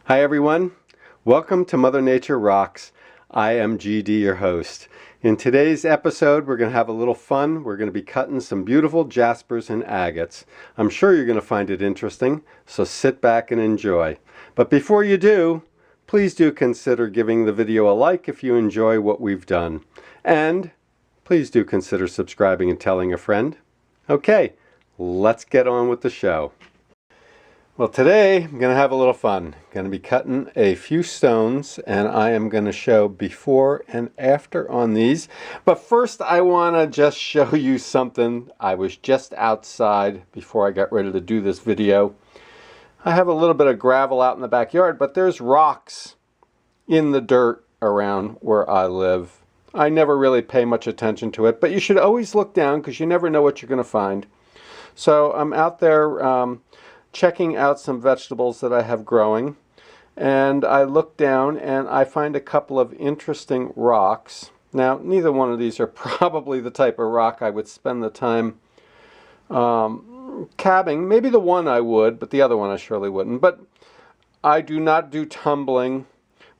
Hi everyone, welcome to Mother Nature Rocks. I am GD, your host. In today's episode, we're going to have a little fun. We're going to be cutting some beautiful jaspers and agates. I'm sure you're going to find it interesting, so sit back and enjoy. But before you do, please do consider giving the video a like if you enjoy what we've done. And please do consider subscribing and telling a friend. Okay, let's get on with the show. Well, today I'm going to have a little fun. I'm going to be cutting a few stones, and I am going to show before and after on these. But first I want to just show you something. I was just outside before I got ready to do this video. I have a little bit of gravel out in the backyard, but there's rocks in the dirt around where I live. I never really pay much attention to it, but you should always look down because you never know what you're going to find. So I'm out there checking out some vegetables that I have growing, and I look down and I find a couple of interesting rocks. Now, neither one of these are probably the type of rock I would spend the time cabbing. Maybe the one I would, but the other one I surely wouldn't. But I do not do tumbling,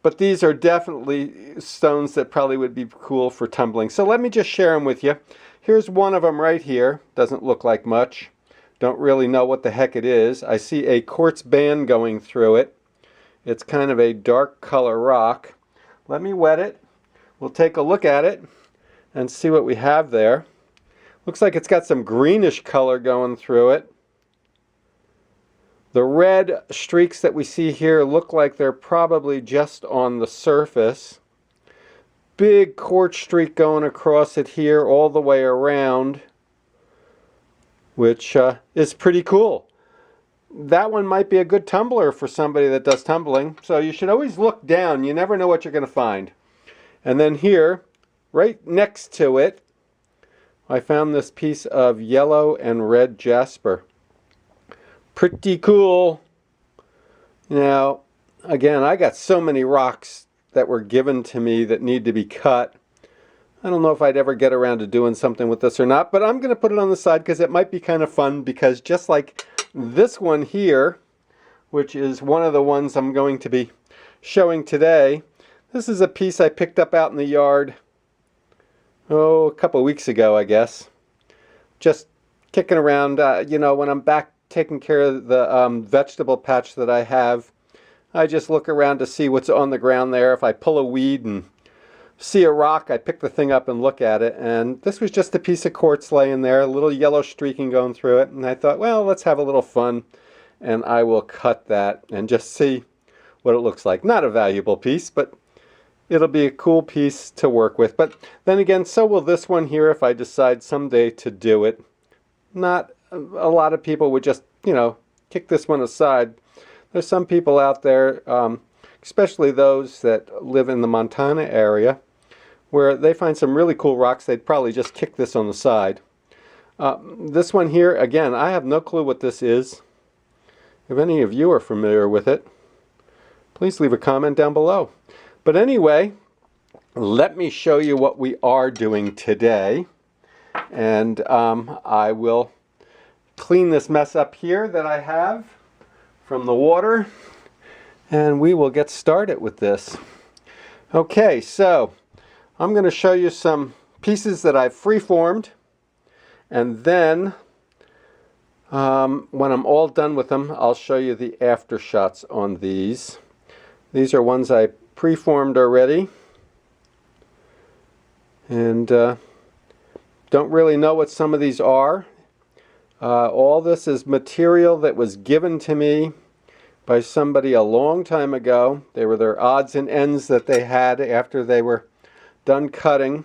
but these are definitely stones that probably would be cool for tumbling. So let me just share them with you. Here's one of them right here. Doesn't look like much. Don't really know what the heck it is. I see a quartz band going through it. It's kind of a dark color rock. Let me wet it. We'll take a look at it and see what we have there. Looks like it's got some greenish color going through it. The red streaks that we see here look like they're probably just on the surface. Big quartz streak going across it here all the way around, which is pretty cool. That one might be a good tumbler for somebody that does tumbling. So you should always look down. You never know what you're going to find. And then here, right next to it, I found this piece of yellow and red jasper. Pretty cool. Now, again, I got so many rocks that were given to me that need to be cut. I don't know if I'd ever get around to doing something with this or not, but I'm going to put it on the side because it might be kind of fun, because just like this one here, which is one of the ones I'm going to be showing today, this is a piece I picked up out in the yard, a couple of weeks ago, I guess. Just kicking around, when I'm back taking care of the vegetable patch that I have, I just look around to see what's on the ground there. If I pull a weed and see a rock, I pick the thing up and look at it, and this was just a piece of quartz laying there, a little yellow streaking going through it, and I thought, well, let's have a little fun, and I will cut that and just see what it looks like. Not a valuable piece, but it'll be a cool piece to work with. But then again, so will this one here if I decide someday to do it. Not a lot of people would just, kick this one aside. There's some people out there, especially those that live in the Montana area, where they find some really cool rocks. They'd probably just kick this on the side. This one here, again, I have no clue what this is. If any of you are familiar with it, please leave a comment down below. But anyway, let me show you what we are doing today. And I will clean this mess up here that I have from the water, and we will get started with this. Okay, so I'm going to show you some pieces that I've freeformed, and then when I'm all done with them, I'll show you the after shots on these. These are ones I preformed already, and don't really know what some of these are. All this is material that was given to me by somebody a long time ago. They were their odds and ends that they had after they were done cutting.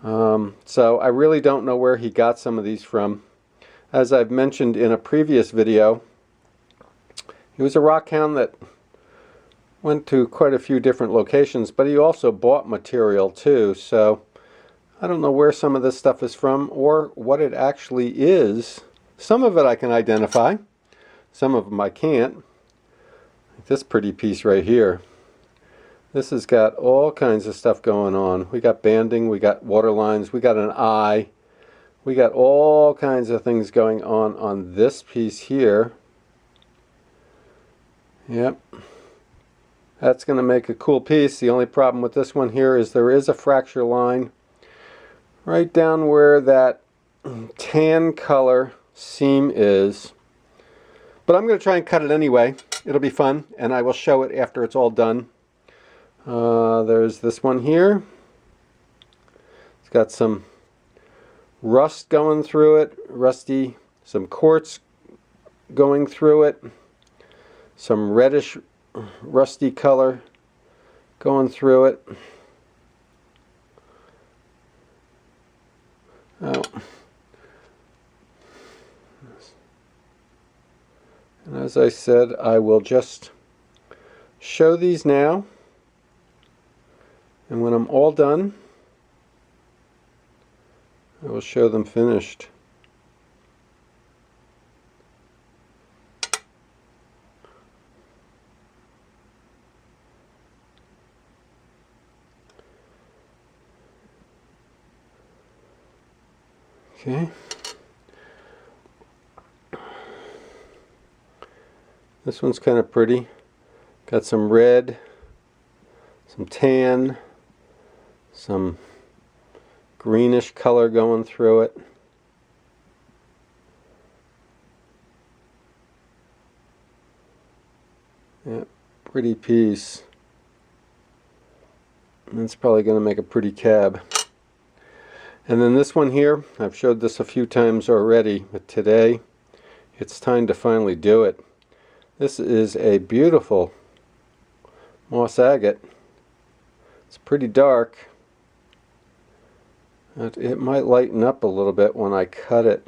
So I really don't know where he got some of these from. As I've mentioned in a previous video, he was a rock hound that went to quite a few different locations, but he also bought material too. So I don't know where some of this stuff is from or what it actually is. Some of it I can identify. Some of them I can't. Like this pretty piece right here. This has got all kinds of stuff going on. We got banding, we got water lines, we got an eye. We got all kinds of things going on this piece here. Yep. That's going to make a cool piece. The only problem with this one here is there is a fracture line right down where that tan color seam is. But I'm going to try and cut it anyway. It'll be fun, and I will show it after it's all done. There's this one here. It's got some rust going through it, rusty, some quartz going through it, some reddish rusty color going through it. Oh. And as I said, I will just show these now, and when I'm all done, I will show them finished. Okay. This one's kind of pretty. Got some red, some tan, some greenish color going through it. Yeah, pretty piece. And it's probably going to make a pretty cab. And then this one here, I've showed this a few times already, but today it's time to finally do it. This is a beautiful moss agate. It's pretty dark. It might lighten up a little bit when I cut it.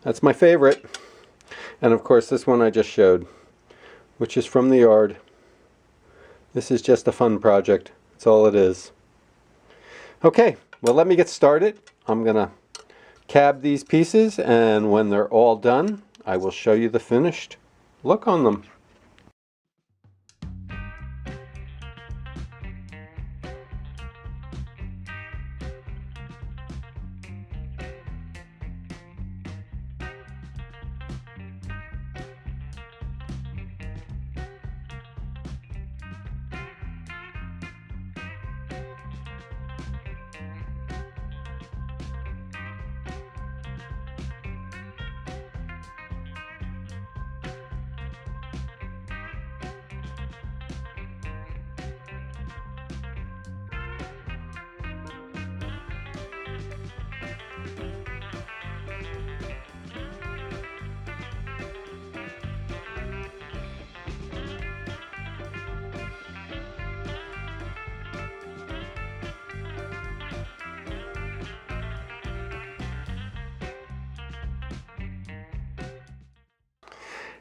That's my favorite. And of course this one I just showed, which is from the yard. This is just a fun project. That's all it is. Okay, well, let me get started. I'm gonna cab these pieces, and when they're all done, I will show you the finished look on them.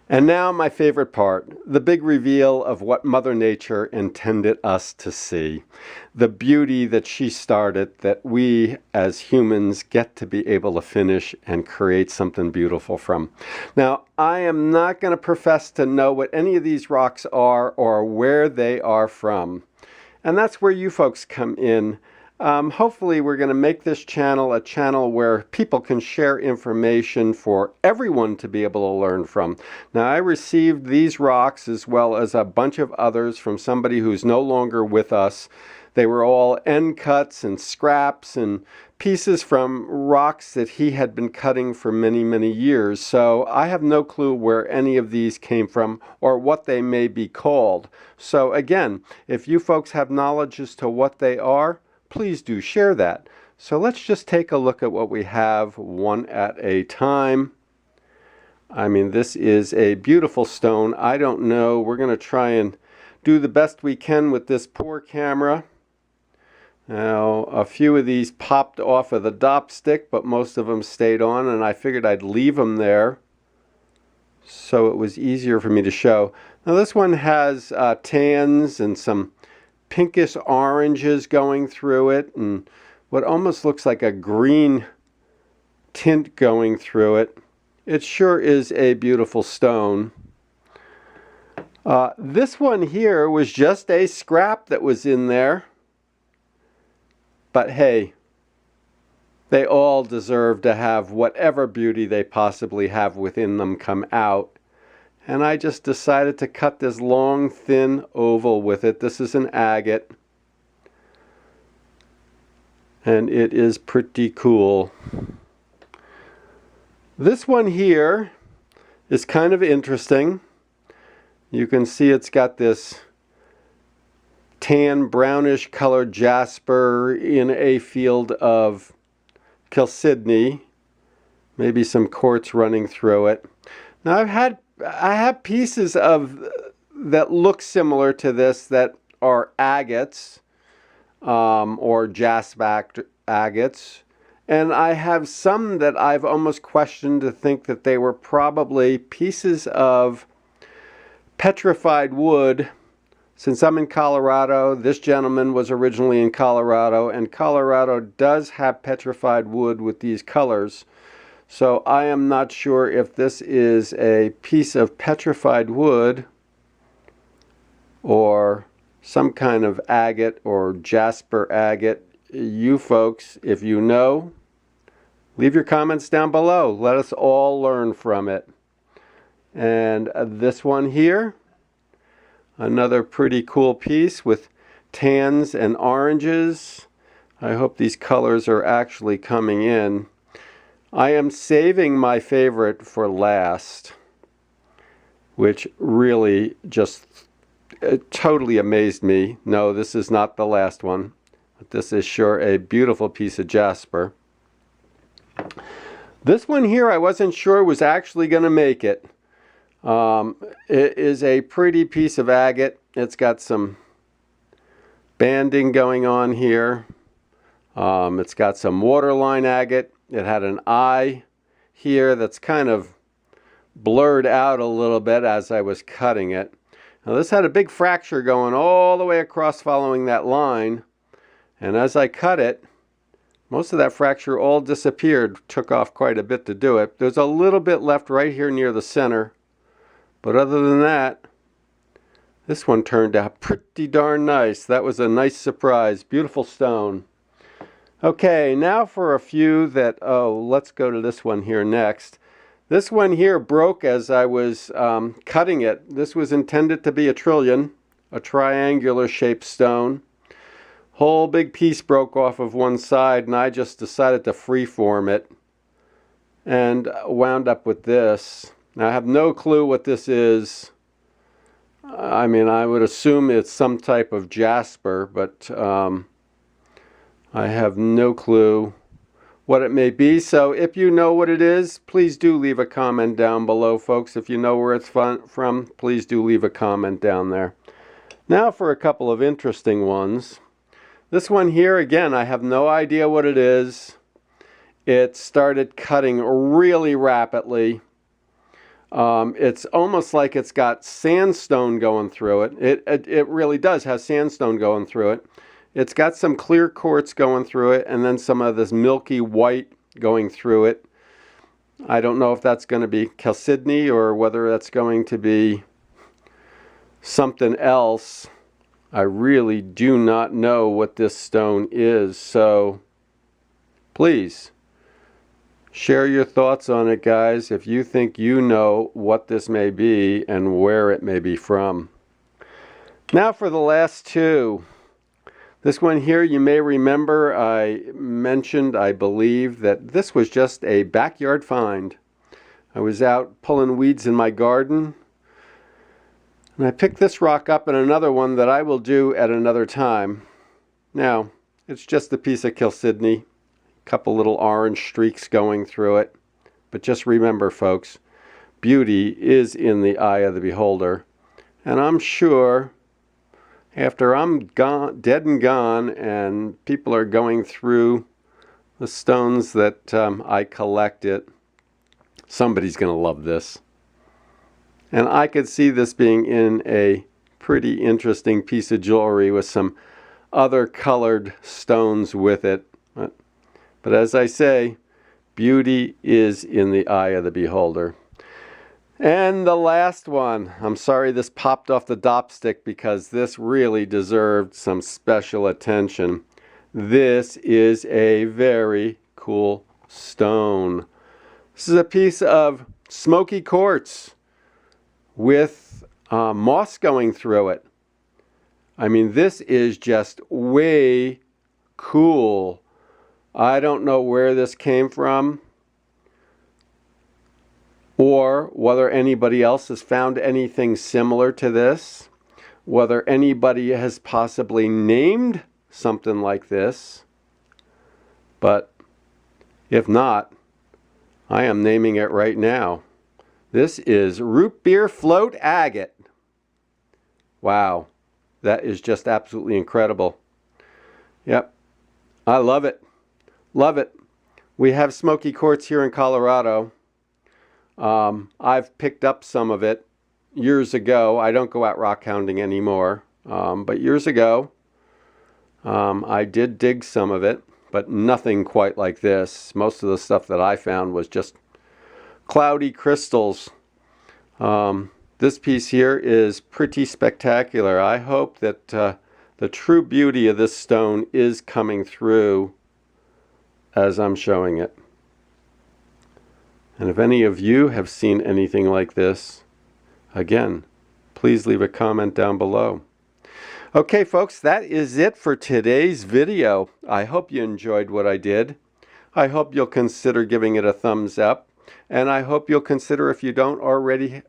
And now my favorite part, the big reveal of what Mother Nature intended us to see. The beauty that she started, that we as humans get to be able to finish and create something beautiful from. Now, I am not going to profess to know what any of these rocks are or where they are from. And that's where you folks come in. Hopefully we're going to make this channel a channel where people can share information for everyone to be able to learn from. Now, I received these rocks as well as a bunch of others from somebody who's no longer with us. They were all end cuts and scraps and pieces from rocks that he had been cutting for many, many years. So I have no clue where any of these came from or what they may be called. So again, if you folks have knowledge as to what they are, please do share that. So let's just take a look at what we have one at a time. I mean, this is a beautiful stone. I don't know. We're going to try and do the best we can with this poor camera. Now, a few of these popped off of the dop stick, but most of them stayed on, and I figured I'd leave them there so it was easier for me to show. Now, this one has tans and some pinkish oranges going through it, and what almost looks like a green tint going through it. It sure is a beautiful stone. This one here was just a scrap that was in there, but hey, they all deserve to have whatever beauty they possibly have within them come out. And I just decided to cut this long, thin oval with it. This is an agate. And it is pretty cool. This one here is kind of interesting. You can see it's got this tan brownish colored jasper in a field of chalcedony, maybe some quartz running through it. Now I have pieces of that look similar to this that are agates or jasper agates, and I have some that I've almost questioned to think that they were probably pieces of petrified wood. Since I'm in Colorado, this gentleman was originally in Colorado, and Colorado does have petrified wood with these colors. So I am not sure if this is a piece of petrified wood or some kind of agate or jasper agate. You folks, if you know, leave your comments down below. Let us all learn from it. And this one here, another pretty cool piece with tans and oranges. I hope these colors are actually coming in. I am saving my favorite for last, which really just totally amazed me. No, this is not the last one, but this is sure a beautiful piece of jasper. This one here I wasn't sure was actually going to make it. It is a pretty piece of agate. It's got some banding going on here. It's got some waterline agate. It had an eye here that's kind of blurred out a little bit as I was cutting it. Now this had a big fracture going all the way across following that line. And as I cut it, most of that fracture all disappeared. Took off quite a bit to do it. There's a little bit left right here near the center. But other than that, this one turned out pretty darn nice. That was a nice surprise. Beautiful stone. Okay, now for a few that, let's go to this one here next. This one here broke as I was cutting it. This was intended to be a trillion, a triangular shaped stone. Whole big piece broke off of one side, and I just decided to freeform it and wound up with this. Now I have no clue what this is. I mean, I would assume it's some type of jasper, but I have no clue what it may be. So if you know what it is, please do leave a comment down below, folks. If you know where it's from, please do leave a comment down there. Now for a couple of interesting ones. This one here, again, I have no idea what it is. It started cutting really rapidly. It's almost like it's got sandstone going through it. It really does have sandstone going through it. It's got some clear quartz going through it, and then some of this milky white going through it. I don't know if that's going to be chalcedony or whether that's going to be something else. I really do not know what this stone is, so please share your thoughts on it, guys, if you think you know what this may be and where it may be from. Now for the last two. This one here, you may remember I mentioned, I believe, that this was just a backyard find. I was out pulling weeds in my garden, and I picked this rock up and another one that I will do at another time. Now, it's just a piece of chalcedony, a couple little orange streaks going through it. But just remember, folks, beauty is in the eye of the beholder. And I'm sure after I'm gone, dead and gone, and people are going through the stones that I collected, somebody's going to love this. And I could see this being in a pretty interesting piece of jewelry with some other colored stones with it. But as I say, beauty is in the eye of the beholder. And the last one, I'm sorry this popped off the dopstick because this really deserved some special attention. This is a very cool stone. This is a piece of smoky quartz with moss going through it. I mean, this is just way cool. I don't know where this came from or whether anybody else has found anything similar to this, whether anybody has possibly named something like this, but if not, I am naming it right now. This is Root Beer Float Agate. Wow, that is just absolutely incredible. Yep, I love it. Love it. We have smoky quartz here in Colorado. I've picked up some of it years ago. I don't go out rock hounding anymore, but years ago I did dig some of it, but nothing quite like this. Most of the stuff that I found was just cloudy crystals. This piece here is pretty spectacular. I hope that the true beauty of this stone is coming through as I'm showing it. And if any of you have seen anything like this, again, please leave a comment down below. Okay, folks, that is it for today's video. I hope you enjoyed what I did. I hope you'll consider giving it a thumbs up. And I hope you'll consider, if you don't already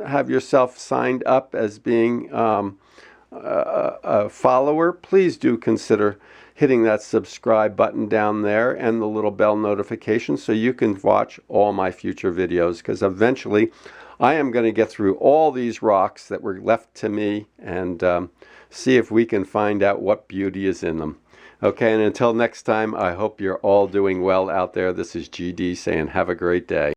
have yourself signed up as being a follower, please do consider hitting that subscribe button down there and the little bell notification so you can watch all my future videos, because eventually I am going to get through all these rocks that were left to me and see if we can find out what beauty is in them. Okay, and until next time, I hope you're all doing well out there. This is GD saying have a great day.